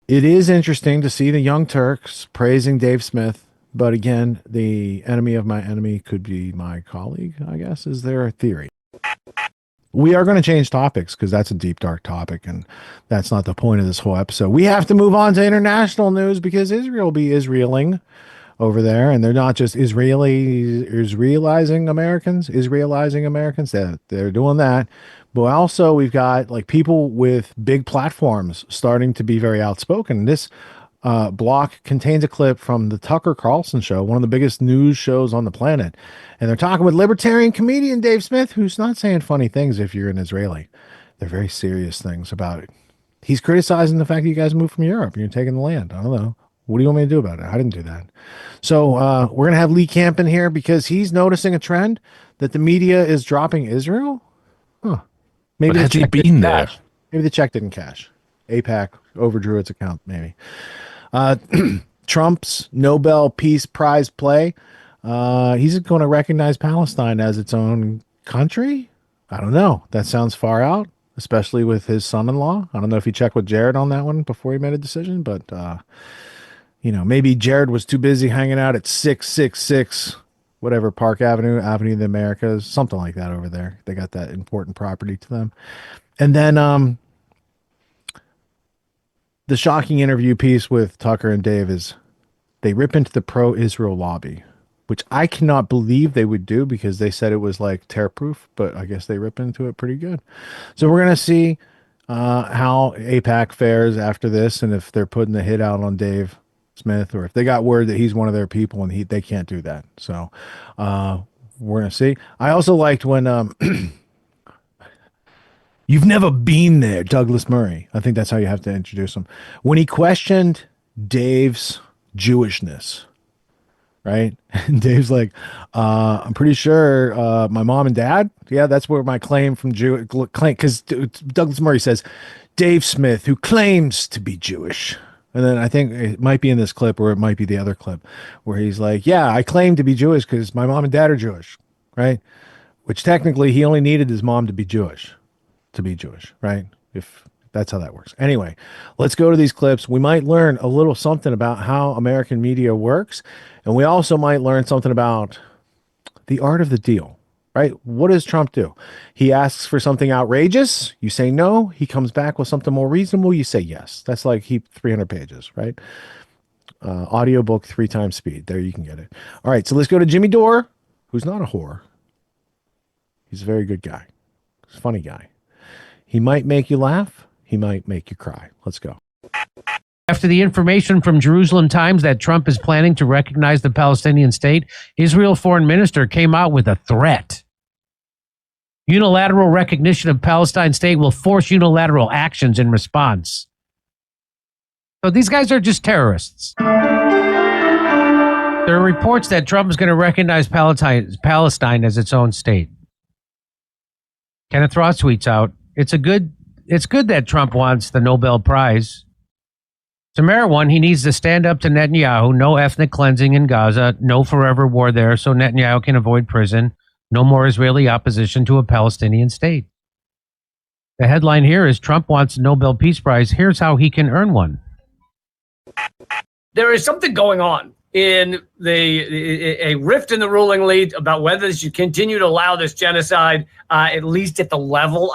It is interesting to see the Young Turks praising Dave Smith, but again, the enemy of my enemy could be my colleague, I guess, is their theory. We are going to change topics because that's a deep, dark topic, and that's not the point of this whole episode. We have to move on to international news because Israel will be Israeling over there, and they're not just Israelizing Americans. They're doing that, but also we've got like people with big platforms starting to be very outspoken. This block contains a clip from the Tucker Carlson show, one of the biggest news shows on the planet, and they're talking with libertarian comedian Dave Smith, who's not saying funny things if you're an Israeli. They're very serious things about it. He's criticizing the fact that you guys moved from Europe and you're taking the land. I don't know. What do you want me to do about it? I didn't do that. So we're going to have Lee Camp in here because he's noticing a trend that the media is dropping Israel. Huh. Maybe But has he been there? Maybe the check didn't cash. APAC overdrew its account, maybe. Trump's Nobel Peace Prize play. He's going to recognize Palestine as its own country. I don't know. That sounds far out, especially with his son-in-law. I don't know if he checked with Jared on that one before he made a decision, but maybe Jared was too busy hanging out at 666 whatever Park Avenue, Avenue of the Americas, something like that over there. They got that important property to them. And then the shocking interview piece with Tucker and Dave is they rip into the pro-Israel lobby, which I cannot believe they would do because they said it was like tear-proof, but I guess they rip into it pretty good. So we're going to see how APAC fares after this, and if they're putting the hit out on Dave Smith, or if they got word that he's one of their people and they can't do that. So we're going to see. I also liked when you've never been there, Douglas Murray. I think that's how you have to introduce him. When he questioned Dave's Jewishness, right? And Dave's like, I'm pretty sure my mom and dad, yeah, that's where my claim from because Douglas Murray says, Dave Smith, who claims to be Jewish. And then I think it might be in this clip or it might be the other clip where he's like, yeah, I claim to be Jewish because my mom and dad are Jewish, right? Which technically he only needed his mom to be Jewish, right? If that's how that works. Anyway, let's go to these clips. We might learn a little something about how American media works. And we also might learn something about the art of the deal, right? What does Trump do? He asks for something outrageous. You say no. He comes back with something more reasonable. You say yes. That's like 300 pages, right? Audiobook 3 times speed. There you can get it. All right. So let's go to Jimmy Dore, who's not a whore. He's a very good guy. He's a funny guy. He might make you laugh. He might make you cry. Let's go. After the information from Jerusalem Times that Trump is planning to recognize the Palestinian state, Israel foreign minister came out with a threat. Unilateral recognition of Palestine state will force unilateral actions in response. So these guys are just terrorists. There are reports that Trump is going to recognize Palestine as its own state. Kenneth Ross tweets out, it's good that Trump wants the Nobel Prize. To merit one, he needs to stand up to Netanyahu. No ethnic cleansing in Gaza. No forever war there so Netanyahu can avoid prison. No more Israeli opposition to a Palestinian state. The headline here is Trump wants a Nobel Peace Prize. Here's how he can earn one. There is something going on in a rift in the ruling elite about whether they should continue to allow this genocide, at least at the level.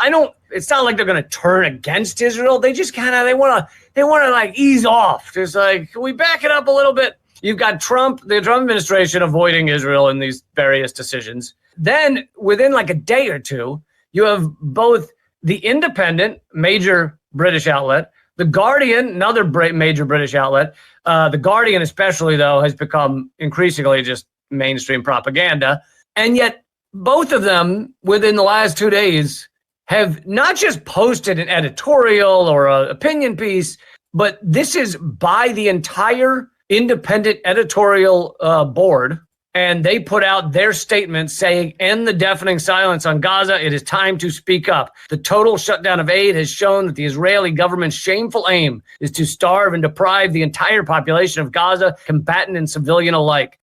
It's not like they're going to turn against Israel. They just they want to like ease off. Just like, can we back it up a little bit? You've got the Trump administration avoiding Israel in these various decisions. Then within like a day or two, you have both the Independent, major British outlet, the Guardian, another major British outlet. The Guardian especially, though, has become increasingly just mainstream propaganda. And yet both of them within the last 2 days have not just posted an editorial or an opinion piece, but this is by the entire independent editorial board. And they put out their statement saying, end the deafening silence on Gaza. It is time to speak up. The total shutdown of aid has shown that the Israeli government's shameful aim is to starve and deprive the entire population of Gaza, combatant and civilian alike.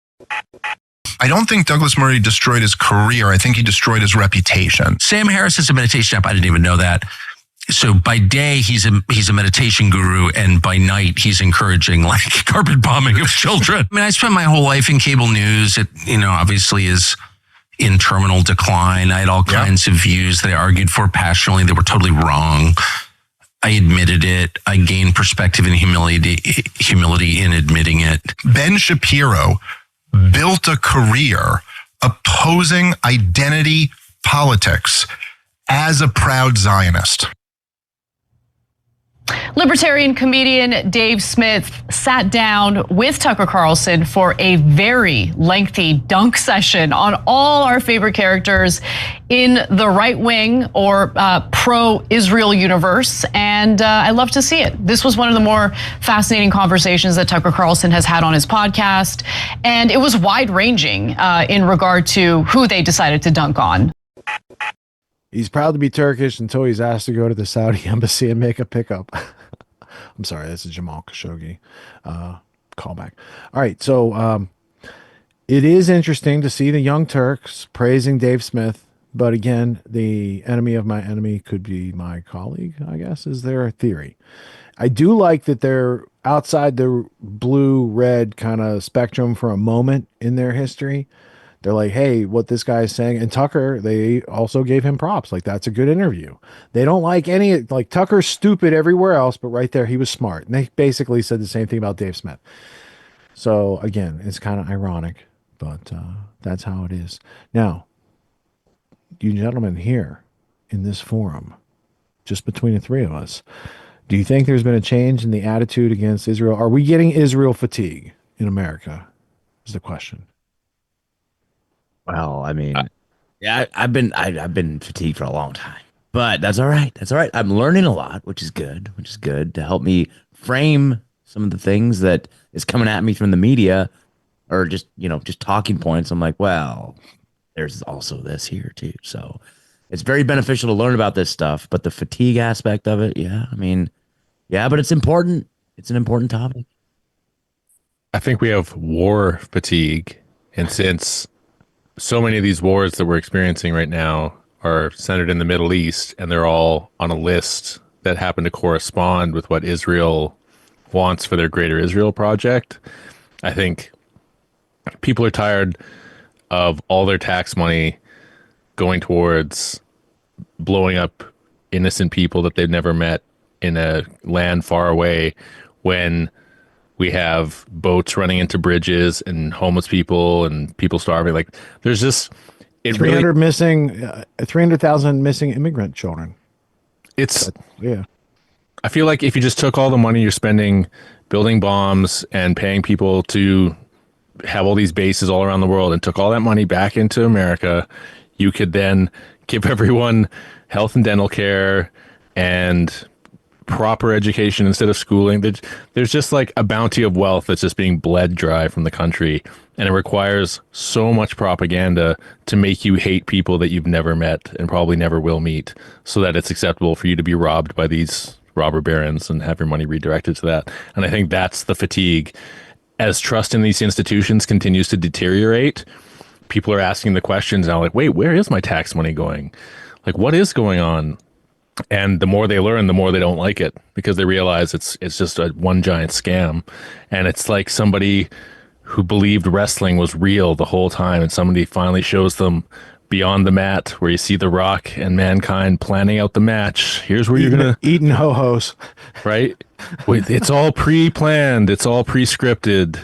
I don't think Douglas Murray destroyed his career. I think he destroyed his reputation. Sam Harris is a meditation app. I didn't even know that. So by day he's a meditation guru, and by night he's encouraging like carpet bombing of children. I mean, I spent my whole life in cable news. It obviously is in terminal decline. I had all kinds of views that I argued for passionately that were totally wrong. I admitted it. I gained perspective and humility in admitting it. Ben Shapiro built a career opposing identity politics as a proud Zionist. Libertarian comedian Dave Smith sat down with Tucker Carlson for a very lengthy dunk session on all our favorite characters in the right wing or pro-Israel universe, and I love to see it. This was one of the more fascinating conversations that Tucker Carlson has had on his podcast, and it was wide-ranging in regard to who they decided to dunk on. He's proud to be Turkish until he's asked to go to the Saudi embassy and make a pickup. I'm sorry, that's a Jamal Khashoggi callback. All right, so it is interesting to see the Young Turks praising Dave Smith, but again, the enemy of my enemy could be my colleague, I guess, is their theory. I do like that they're outside the blue-red kind of spectrum for a moment in their history. They're like, hey, what this guy is saying. And Tucker, they also gave him props. Like, that's a good interview. They don't like like Tucker's stupid everywhere else, but right there, he was smart. And they basically said the same thing about Dave Smith. So again, it's kind of ironic, but that's how it is. Now, you gentlemen here in this forum, just between the three of us, do you think there's been a change in the attitude against Israel? Are we getting Israel fatigue in America? Is the question. Well, I mean, yeah, I've been fatigued for a long time, but that's all right. That's all right. I'm learning a lot, which is good to help me frame some of the things that is coming at me from the media or just talking points. I'm like, well, there's also this here too. So it's very beneficial to learn about this stuff, but the fatigue aspect of it, but it's important. It's an important topic. I think we have war fatigue, and since so many of these wars that we're experiencing right now are centered in the Middle East, and they're all on a list that happen to correspond with what Israel wants for their Greater Israel project. I think people are tired of all their tax money going towards blowing up innocent people that they've never met in a land far away, when we have boats running into bridges and homeless people and people starving. Like, there's just 300,000 missing immigrant children. I feel like if you just took all the money you're spending building bombs and paying people to have all these bases all around the world and took all that money back into America, you could then give everyone health and dental care and proper education instead of schooling. There's just like a bounty of wealth that's just being bled dry from the country, and it requires so much propaganda to make you hate people that you've never met and probably never will meet, so that it's acceptable for you to be robbed by these robber barons and have your money redirected to that. And I think that's the fatigue. As trust in these institutions continues to deteriorate, people are asking the questions now, like, wait, where is my tax money going? Like, what is going on? And the more they learn, the more they don't like it, because they realize it's just one giant scam. And it's like somebody who believed wrestling was real the whole time, and somebody finally shows them beyond the mat, where you see The Rock and Mankind planning out the match. Here's where you're gonna eating ho-hos, right? It's all pre-planned. It's all pre-scripted.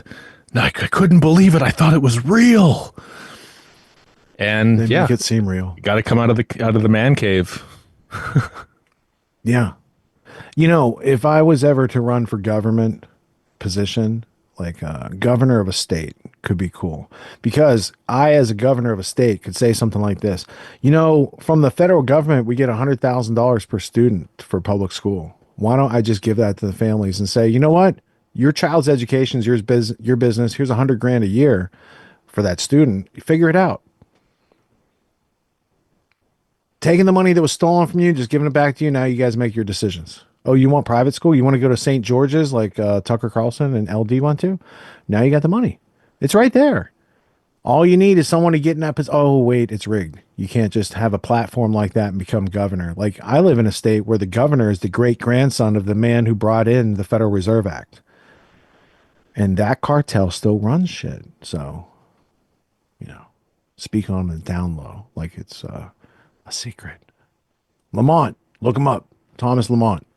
I couldn't believe it. I thought it was real. And they make it seem real. Got to come out of the man cave. Yeah. If I was ever to run for government position, like governor of a state could be cool, because I, as a governor of a state, could say something like this. From the federal government, we get $100,000 per student for public school. Why don't I just give that to the families and say, you know what? Your child's education is your business. Here's $100,000 a year for that student. Figure it out. Taking the money that was stolen from you, just giving it back to you. Now you guys make your decisions. Oh, you want private school? You want to go to St. George's like Tucker Carlson and LD want to? Now you got the money. It's right there. All you need is someone to get in that position. Oh, wait, it's rigged. You can't just have a platform like that and become governor. Like, I live in a state where the governor is the great grandson of the man who brought in the Federal Reserve Act. And that cartel still runs shit. So, speak on the down low like it's a secret. Lamont, look him up. Thomas Lamont.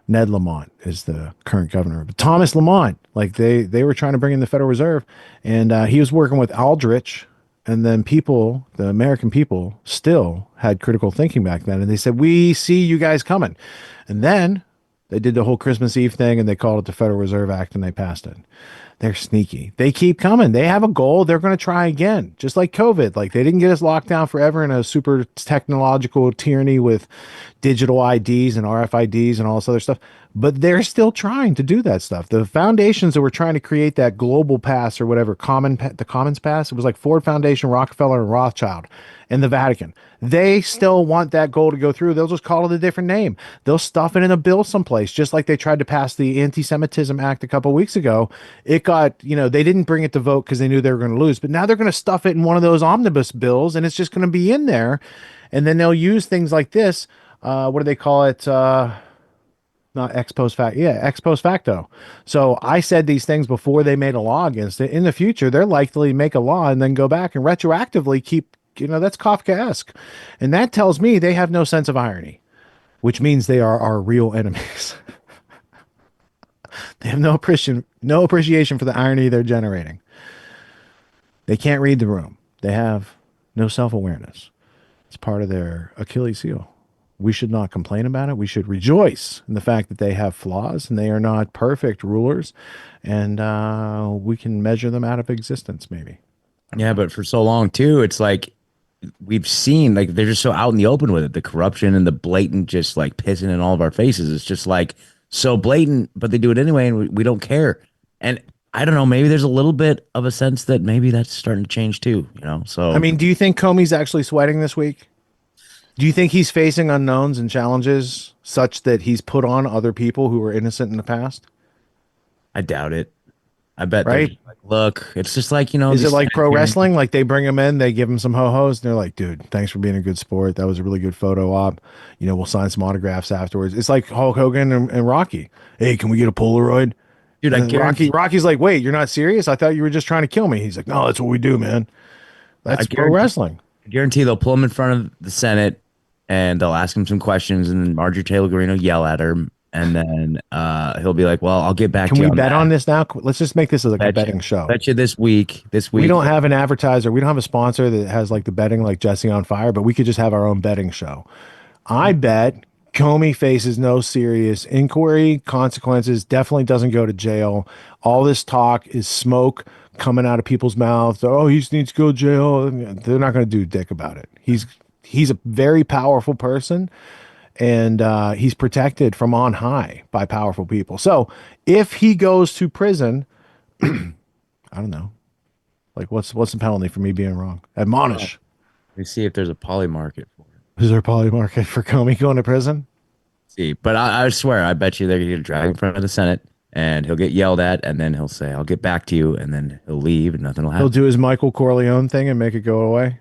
Ned Lamont is the current governor. But Thomas Lamont, like they were trying to bring in the Federal Reserve, and he was working with Aldrich, and then the American people, still had critical thinking back then, and they said, "We see you guys coming," and then they did the whole Christmas Eve thing, and they called it the Federal Reserve Act, and they passed it. They're sneaky. They keep coming. They have a goal. They're going to try again, just like COVID. Like, they didn't get us locked down forever in a super technological tyranny with digital IDs and RFIDs and all this other stuff. But they're still trying to do that stuff. The foundations that were trying to create that global pass or whatever, the Commons Pass, it was like Ford Foundation, Rockefeller, and Rothschild, and the Vatican. They still want that goal to go through. They'll just call it a different name. They'll stuff it in a bill someplace, just like they tried to pass the Anti-Semitism Act a couple of weeks ago. It got, they didn't bring it to vote because they knew they were going to lose, but now they're going to stuff it in one of those omnibus bills, and it's just going to be in there. And then they'll use things like this. What do they call it? Not ex post facto. Yeah, ex post facto. So I said these things before they made a law against it. In the future, they're likely to make a law and then go back and retroactively keep, that's Kafkaesque. And that tells me they have no sense of irony, which means they are our real enemies. They have no appreciation for the irony they're generating. They can't read the room. They have no self-awareness. It's part of their Achilles heel. We should not complain about it. We should rejoice in the fact that they have flaws and they are not perfect rulers, and we can measure them out of existence, maybe. Yeah, but for so long too, it's like we've seen, like, they're just so out in the open with it. The corruption and the blatant, just like pissing in all of our faces. It's just like so blatant, but they do it anyway, and we don't care. And I don't know, maybe there's a little bit of a sense that maybe that's starting to change too, So I mean, do you think Comey's actually sweating this week? Do you think he's facing unknowns and challenges such that he's put on other people who were innocent in the past? I doubt it. I bet. Right? Like, look, it's just like, Is it like pro wrestling? Like, they bring him in, they give him some ho-hos, and they're like, dude, thanks for being a good sport. That was a really good photo op. We'll sign some autographs afterwards. It's like Hulk Hogan and Rocky. Hey, can we get a Polaroid? Dude, and Rocky's like, wait, you're not serious? I thought you were just trying to kill me. He's like, no, that's what we do, man. That's pro wrestling. I guarantee they'll pull him in front of the Senate, and they'll ask him some questions, and then Marjorie Taylor Greene will yell at her, and then he'll be like, well, I'll get back to you. Can we bet on this now? Let's just make this like a betting show. Bet you this week. We don't have an advertiser. We don't have a sponsor that has like the betting, like Jesse on Fire, but we could just have our own betting show. I bet Comey faces no serious inquiry, consequences, definitely doesn't go to jail. All this talk is smoke coming out of people's mouths. Oh, he needs to go to jail. They're not going to do dick about it. He's a very powerful person, and he's protected from on high by powerful people. So if he goes to prison, I don't know. Like, what's the penalty for me being wrong? Admonish. Let me see if there's a poly market for it. Is there a poly market for Comey going to prison? See, but I swear, I bet you they're going to drag in front of the Senate, and he'll get yelled at, and then he'll say, I'll get back to you, and then he'll leave, and nothing will happen. He'll do his Michael Corleone thing and make it go away.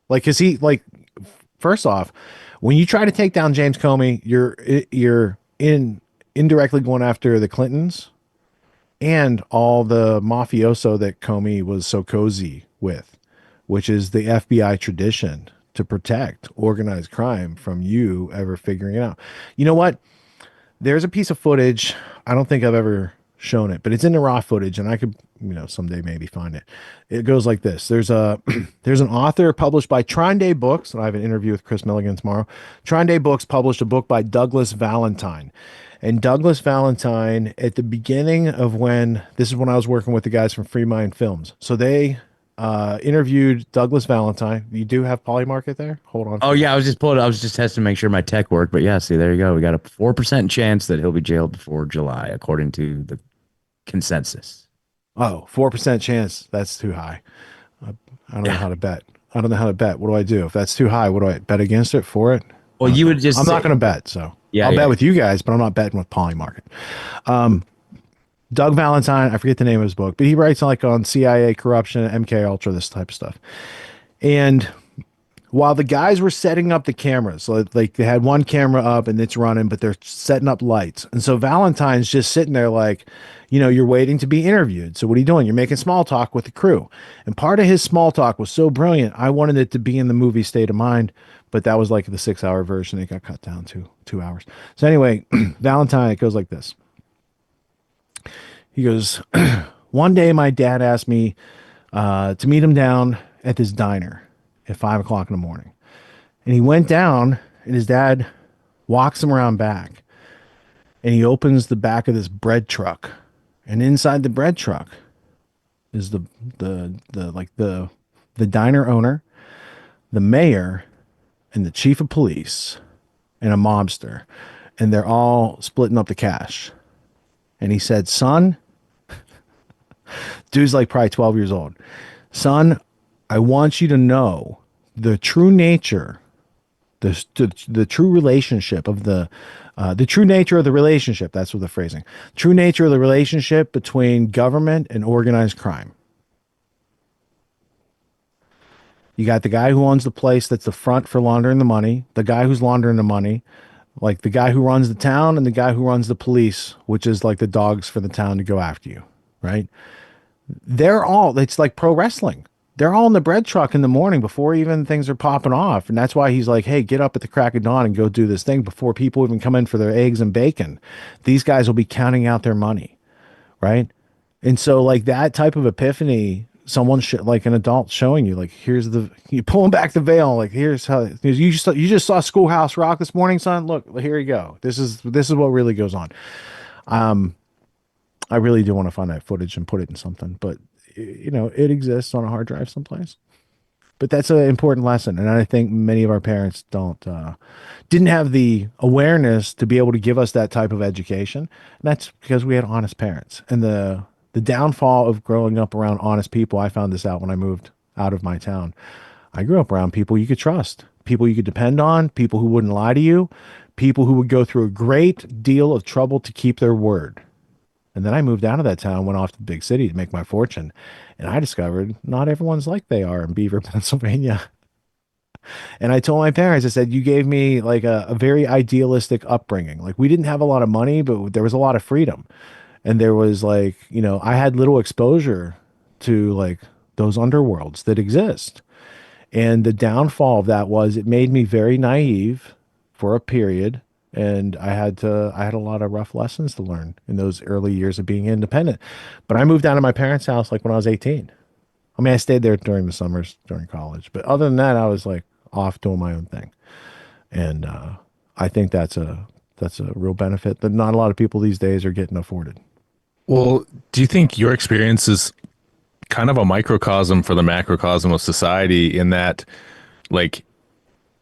Like, is he, like, first off, when you try to take down James Comey, you're indirectly going after the Clintons and all the mafioso that Comey was so cozy with, which is the FBI tradition to protect organized crime from you ever figuring it out. You know what? There's a piece of footage. I don't think I've ever shown it, but it's in the raw footage, and I could, someday maybe find it. It goes like this. There's an author published by Trine Books, and I have an interview with Chris Milligan tomorrow. Trine Books published a book by Douglas Valentine. And Douglas Valentine, at the beginning of this is when I was working with the guys from Free Mind Films. So they interviewed Douglas Valentine. You do have Polymarket there? Hold on. Oh yeah, I was just testing to make sure my tech worked. But yeah, see, there you go. We got a 4% chance that he'll be jailed before July, according to the consensus. Oh, 4% chance. That's too high. I don't know how to bet. What do I do? If that's too high, what do I bet against it, for it? Well, you would just. I'm not going to bet. So yeah, I'll bet with you guys, but I'm not betting with Polymarket. Doug Valentine, I forget the name of his book, but he writes like on CIA corruption, MK Ultra, this type of stuff. And while the guys were setting up the cameras, so like they had one camera up and it's running, but they're setting up lights. And so Valentine's just sitting there like, you're waiting to be interviewed. So what are you doing? You're making small talk with the crew. And part of his small talk was so brilliant. I wanted it to be in the movie State of Mind, but that was like the 6-hour version. It got cut down to 2 hours. So anyway, Valentine, it goes like this. He goes, one day my dad asked me to meet him down at this diner at 5 o'clock in the morning. And he went down and his dad walks him around back and he opens the back of this bread truck. And inside the bread truck is the diner owner, the mayor, and the chief of police and a mobster. And they're all splitting up the cash. And he said, son, dude's like probably 12 years old. Son, I want you to know the true nature, the true relationship of the true nature of the relationship. That's what the phrasing. True nature of the relationship between government and organized crime. You got the guy who owns the place that's the front for laundering the money, the guy who's laundering the money, like the guy who runs the town, and the guy who runs the police, which is like the dogs for the town to go after you, right? It's like pro wrestling. They're all in the bread truck in the morning before even things are popping off. And that's why he's like, hey, get up at the crack of dawn and go do this thing before people even come in for their eggs and bacon. These guys will be counting out their money, right? And so like that type of epiphany, someone like an adult showing you, like, you pulling back the veil, like, here's how you just saw Schoolhouse Rock this morning, son. Look, here you go. This is what really goes on. I really do want to find that footage and put it in something, but it exists on a hard drive someplace. But that's an important lesson, and I think many of our parents didn't have the awareness to be able to give us that type of education. And that's because we had honest parents. And the downfall of growing up around honest people, I found this out when I moved out of my town. I grew up around people you could trust, people you could depend on, people who wouldn't lie to you, people who would go through a great deal of trouble to keep their word. And then I moved out of that town, went off to the big city to make my fortune. And I discovered not everyone's like they are in Beaver, Pennsylvania. And I told my parents, I said, you gave me like a very idealistic upbringing. Like, we didn't have a lot of money, but there was a lot of freedom. And there was like, I had little exposure to like those underworlds that exist. And the downfall of that was it made me very naive for a period. And I had a lot of rough lessons to learn in those early years of being independent. But I moved out of my parents' house like when I was 18. I mean, I stayed there during the summers during college, but other than that, I was like off doing my own thing. And I think that's a real benefit that not a lot of people these days are getting afforded. Well, do you think your experience is kind of a microcosm for the macrocosm of society, in that, like,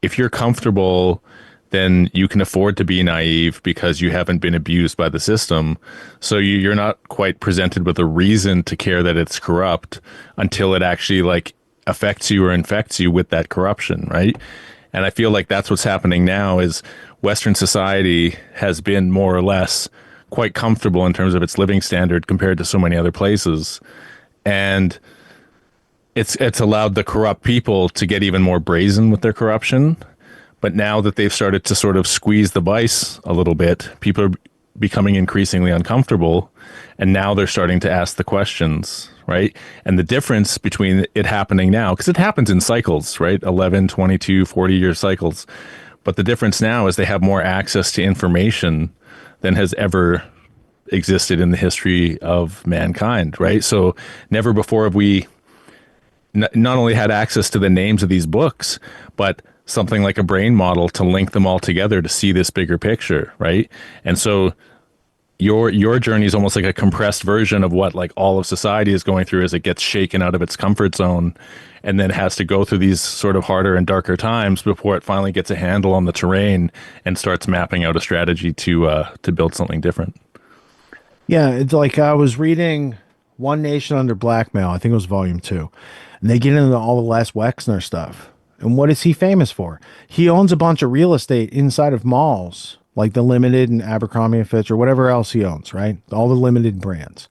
if you're comfortable, then you can afford to be naive because you haven't been abused by the system. So you're not quite presented with a reason to care that it's corrupt until it actually like affects you or infects you with that corruption, right? And I feel like that's what's happening now is Western society has been more or less quite comfortable in terms of its living standard compared to so many other places. And it's allowed the corrupt people to get even more brazen with their corruption. But now that they've started to sort of squeeze the vice a little bit, people are becoming increasingly uncomfortable. And now they're starting to ask the questions, right? And the difference between it happening now, because it happens in cycles, right? 11, 22, 40-year cycles. But the difference now is they have more access to information than has ever existed in the history of mankind, right? So never before have we not only had access to the names of these books, but something like a brain model to link them all together to see this bigger picture, right? And so your journey is almost like a compressed version of what like all of society is going through as it gets shaken out of its comfort zone and then has to go through these sort of harder and darker times before it finally gets a handle on the terrain and starts mapping out a strategy to build something different. Yeah, it's like I was reading One Nation Under Blackmail, I think it was volume 2, and they get into all the Les Wexner stuff. And what is he famous for? He owns a bunch of real estate inside of malls like the Limited and Abercrombie and Fitch or whatever else he owns, right? All the limited brands.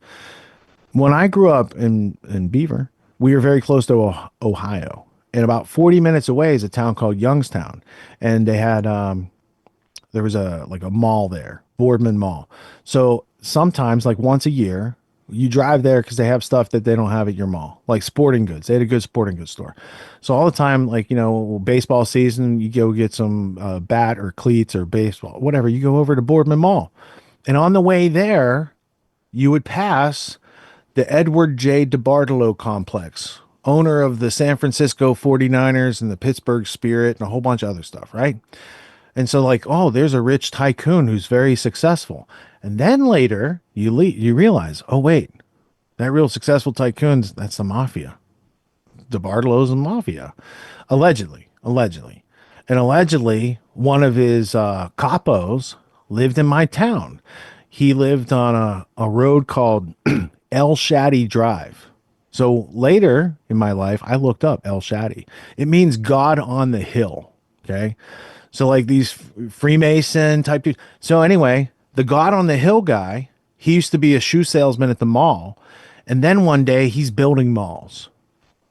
When I grew up in Beaver, we were very close to Ohio, and about 40 minutes away is a town called Youngstown, and they had there was a mall there, Boardman Mall. So sometimes, like once a year, you drive there because they have stuff that they don't have at your mall, like sporting goods. They had a good sporting goods store. So all the time, like, baseball season, you go get some bat or cleats or baseball, whatever. You go over to Boardman Mall. And on the way there, you would pass the Edward J. DeBartolo complex, owner of the San Francisco 49ers and the Pittsburgh Spirit and a whole bunch of other stuff, right? And so like, oh, there's a rich tycoon who's very successful. And then later you realize, oh, wait, that real successful tycoon's, that's the mafia. DeBartolo's the mafia. Allegedly. And allegedly, one of his capos lived in my town. He lived on a road called El Shaddy Drive. So later in my life, I looked up El Shaddy. It means God on the hill. Okay. So like these Freemason type dudes. So anyway, the God on the hill guy, he used to be a shoe salesman at the mall. And then one day he's building malls.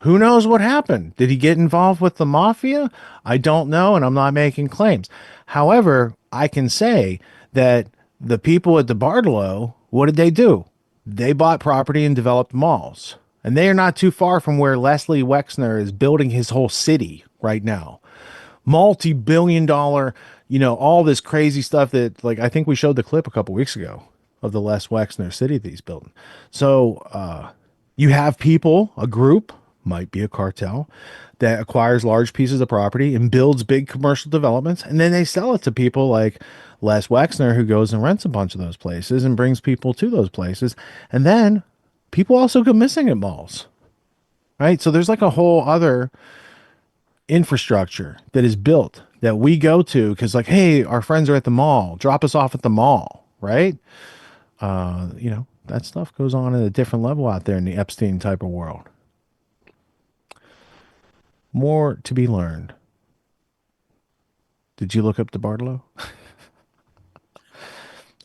Who knows what happened? Did he get involved with the mafia? I don't know, and I'm not making claims. However, I can say that the people at DeBartolo, what did they do? They bought property and developed malls. And they are not too far from where Leslie Wexner is building his whole city right now. Multi-billion-dollar, all this crazy stuff that, like, I think we showed the clip a couple weeks ago of the Les Wexner city that he's building. So you have people, a group, might be a cartel, that acquires large pieces of property and builds big commercial developments, and then they sell it to people like Les Wexner, who goes and rents a bunch of those places and brings people to those places. And then people also go missing at malls, right? So there's like a whole other infrastructure that is built that we go to because, like, hey, our friends are at the mall, drop us off at the mall, right? That stuff goes on at a different level out there in the Epstein type of world. More to be learned. Did you look up DeBartolo?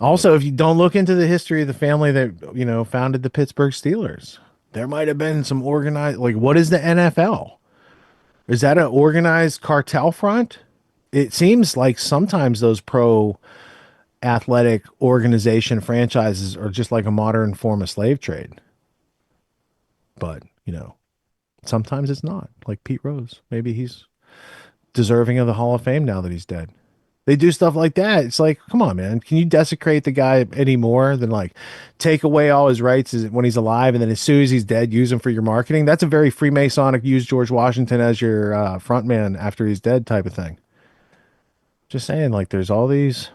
Also, if you don't look into the history of the family that, founded the Pittsburgh Steelers, there might have been some organized, like, what is the NFL? Is that an organized cartel front? It seems like sometimes those pro athletic organization franchises are just like a modern form of slave trade. But, sometimes it's not. Like Pete Rose. Maybe he's deserving of the Hall of Fame now that he's dead. They do stuff like that. It's like, come on, man. Can you desecrate the guy any more than like take away all his rights when he's alive, and then as soon as he's dead, use him for your marketing? That's a very Freemasonic, use George Washington as your front man after he's dead type of thing. Just saying, like, there's all these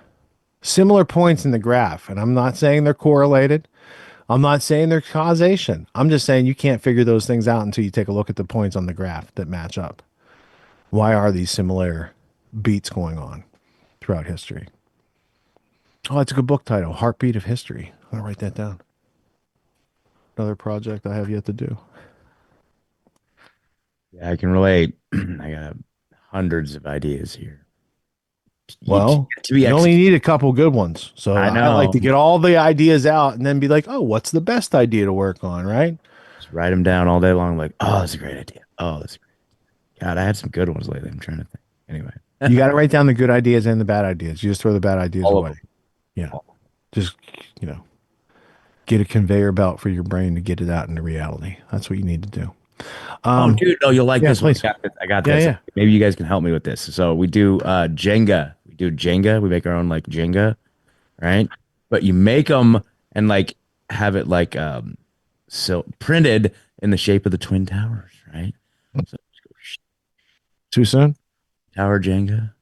similar points in the graph, and I'm not saying they're correlated. I'm not saying they're causation. I'm just saying you can't figure those things out until you take a look at the points on the graph that match up. Why are these similar beats going on throughout history? Oh, that's a good book title, Heartbeat of History. I'll write that down. Another project I have yet to do. Yeah, I can relate. I got hundreds of ideas here. Well, you only need a couple good ones. So I like to get all the ideas out and then be like, oh, what's the best idea to work on, right? Just write them down all day long. Like, oh, that's a great idea. Oh, that's great. God, I had some good ones lately. I'm trying to think. Anyway. You got to write down the good ideas and the bad ideas. You just throw the bad ideas all away. Yeah. Just, get a conveyor belt for your brain to get it out into reality. That's what you need to do. Dude, you'll like this one. I got this. Yeah. Maybe you guys can help me with this. So we do Jenga. We make our own like Jenga, right? But you make them and like have it like so printed in the shape of the Twin Towers, right? So Too soon? Tower Jenga.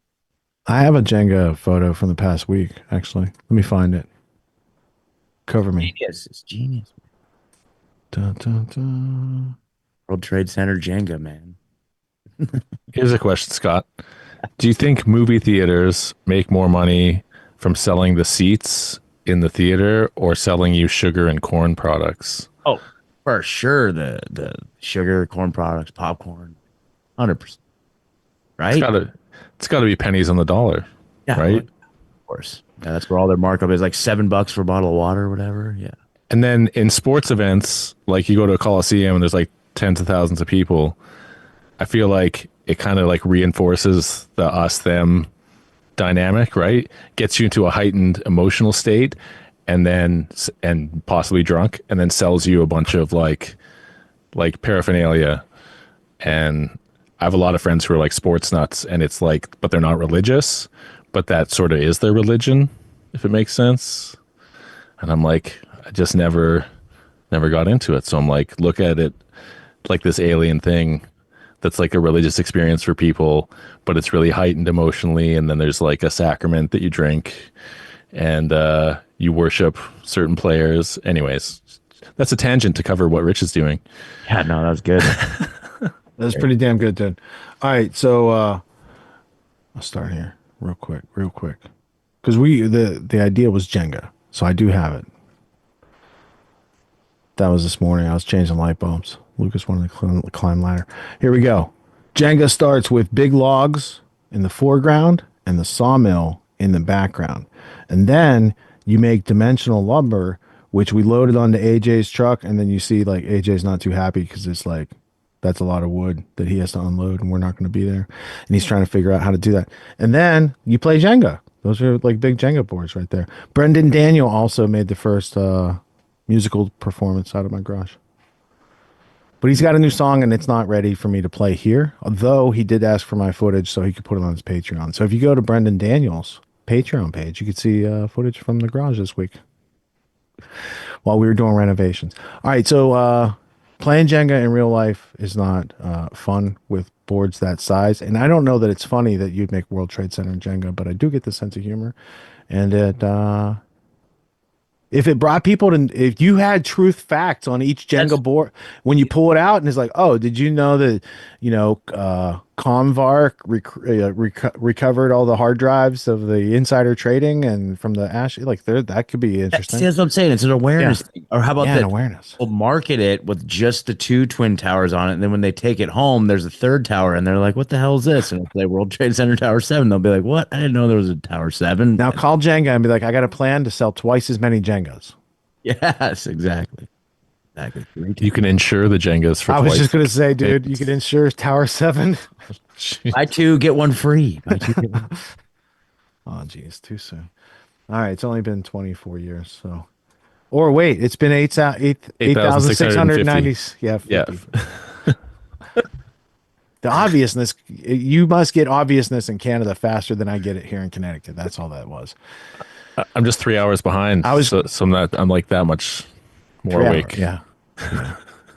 I have a Jenga photo from the past week, actually. Let me find it. Cover me. Genius. It's genius. Dun, dun, dun. World Trade Center Jenga, man. Here's a question, Scott. Do you think movie theaters make more money from selling the seats in the theater or selling you sugar and corn products? Oh, for sure. The sugar, corn products, popcorn, 100%. Right? It's got to be pennies on the dollar, yeah, right? course. Yeah, that's where all their markup is, like $7 for a bottle of water or whatever. Yeah. And then in sports events, like you go to a Coliseum and there's like tens of thousands of people, I feel like it kind of like reinforces the us them dynamic, right? Gets you into a heightened emotional state and possibly drunk, and then sells you a bunch of like paraphernalia. And I have a lot of friends who are like sports nuts, and it's like, but they're not religious, but that sort of is their religion, if it makes sense. And I'm like, I just never got into it. So I'm like, look at it like this alien thing that's like a religious experience for people, but it's really heightened emotionally. And then there's like a sacrament that you drink, and you worship certain players. Anyways, that's a tangent to cover what Rich is doing. Yeah, no, that was good. That's pretty damn good, dude. All right, so I'll start here real quick, because the idea was Jenga, so I do have it. That was this morning. I was changing light bulbs. Lucas wanted to climb ladder. Here we go. Jenga starts with big logs in the foreground and the sawmill in the background, and then you make dimensional lumber, which we loaded onto AJ's truck, and then you see like AJ's not too happy because it's like, that's a lot of wood that he has to unload, and we're not going to be there. And he's trying to figure out how to do that. And then you play Jenga. Those are like big Jenga boards right there. Brendan Daniel also made the first musical performance out of my garage. But he's got a new song, and it's not ready for me to play here. Although he did ask for my footage so he could put it on his Patreon. So if you go to Brendan Daniel's Patreon page, you could see footage from the garage this week while we were doing renovations. All right, so playing Jenga in real life is not fun with boards that size. And I don't know that it's funny that you'd make World Trade Center in Jenga, but I do get the sense of humor. And if it brought people to, if you had truth facts on each Jenga board, when you pull it out and it's like, oh, did you know that, Convar recovered all the hard drives of the insider trading and from the ash, like that could be interesting. See, that's what I'm saying. It's an awareness thing. Or how about that? An awareness. We'll market it with just the 2 twin towers on it, and then when they take it home, there's a third tower, and they're like, "What the hell is this?" And if they World Trade Center Tower 7, they'll be like, "What? I didn't know there was a Tower 7." Now call Jenga and be like, "I got a plan to sell twice as many Jengas." Yes, exactly. You can insure the Jengas for I was twice. just going to say, dude, you could insure Tower 7. Buy 2, get 1 free. Buy 2, get 1. Oh, geez, too soon. All right, it's only been 24 years, so. Or wait, it's been 8,690. Yeah, 50. Yeah. The obviousness, you must get obviousness in Canada faster than I get it here in Connecticut. That's all that was. I'm just 3 hours behind. So I'm like that much more awake. Yeah.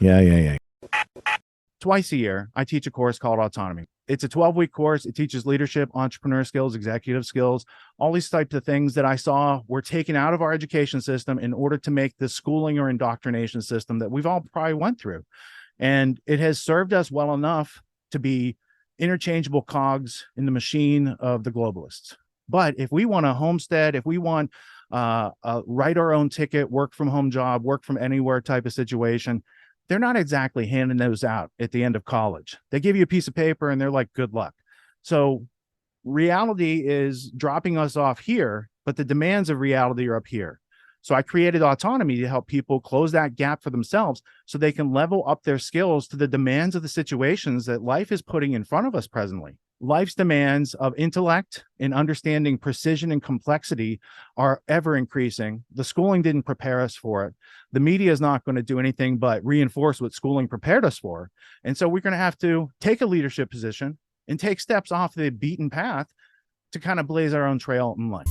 Yeah. Twice a year, I teach a course called Autonomy. It's a 12-week course. It teaches leadership, entrepreneur skills, executive skills, all these types of things that I saw were taken out of our education system in order to make the schooling or indoctrination system that we've all probably went through. And it has served us well enough to be interchangeable cogs in the machine of the globalists. But if we want a homestead, if we want write our own ticket, work from home job, work from anywhere type of situation, they're not exactly handing those out at the end of college. They give you a piece of paper and they're like, good luck. So reality is dropping us off here, but the demands of reality are up here. So I created Autonomy to help people close that gap for themselves so they can level up their skills to the demands of the situations that life is putting in front of us presently. Life's demands of intellect and understanding precision and complexity are ever increasing. The schooling didn't prepare us for it. The media is not going to do anything but reinforce what schooling prepared us for. And so we're going to have to take a leadership position and take steps off the beaten path to kind of blaze our own trail in life.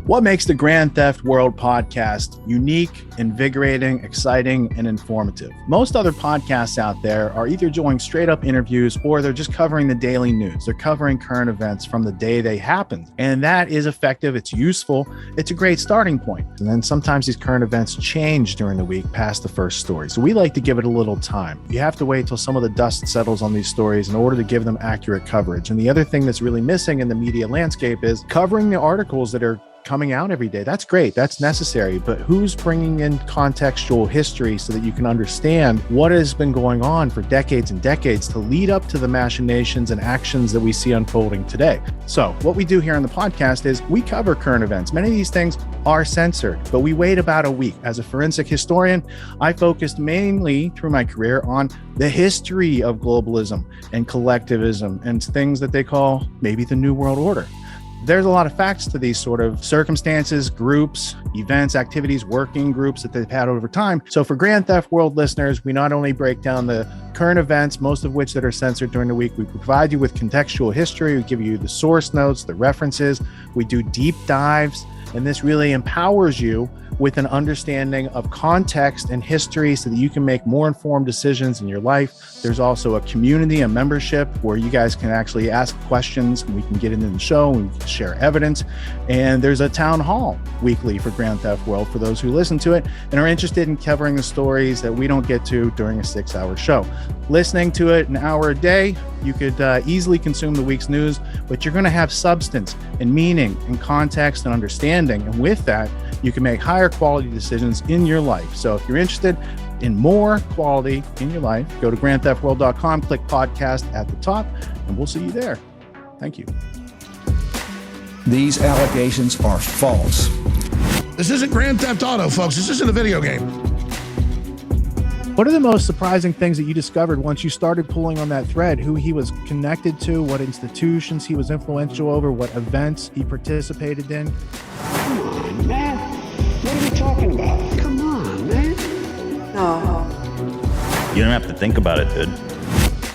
What makes the Grand Theft World podcast unique, invigorating, exciting, and informative? Most other podcasts out there are either doing straight up interviews or they're just covering the daily news. They're covering current events from the day they happened. And that is effective. It's useful. It's a great starting point. And then sometimes these current events change during the week past the first story. So we like to give it a little time. You have to wait till some of the dust settles on these stories in order to give them accurate coverage. And the other thing that's really missing in the media landscape is covering the articles that are coming out every day. That's great. That's necessary. But who's bringing in contextual history so that you can understand what has been going on for decades and decades to lead up to the machinations and actions that we see unfolding today? So what we do here on the podcast is we cover current events. Many of these things are censored, but we wait about a week. As a forensic historian, I focused mainly through my career on the history of globalism and collectivism and things that they call maybe the New World Order. There's a lot of facts to these sort of circumstances, groups, events, activities, working groups that they've had over time. So for Grand Theft World listeners, we not only break down the current events, most of which that are censored during the week, we provide you with contextual history, we give you the source notes, the references, we do deep dives, and this really empowers you with an understanding of context and history so that you can make more informed decisions in your life. There's also a community, a membership where you guys can actually ask questions and we can get into the show and we can share evidence. And there's a town hall weekly for Grand Theft World for those who listen to it and are interested in covering the stories that we don't get to during a 6-hour show. Listening to it an hour a day, you could easily consume the week's news, but you're going to have substance and meaning and context and understanding. And with that, you can make higher quality decisions in your life. So if you're interested in more quality in your life, go to grandtheftworld.com, click podcast at the top, and we'll see you there. Thank you. These allegations are false. This isn't Grand Theft Auto, folks. This isn't a video game. What are the most surprising things that you discovered once you started pulling on that thread? Who he was connected to, what institutions he was influential over, what events he participated in? Come on, man. What are we talking about? Come on, man. No. You don't have to think about it, dude.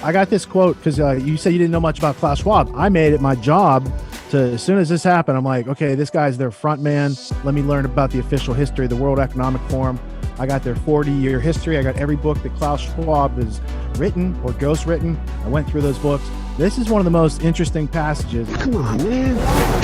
I got this quote because you said you didn't know much about Klaus Schwab. I made it my job to, as soon as this happened, I'm like, okay, this guy's their front man. Let me learn about the official history of the World Economic Forum. I got their 40-year history. I got every book that Klaus Schwab has written or ghostwritten. I went through those books. This is one of the most interesting passages. Come on, man.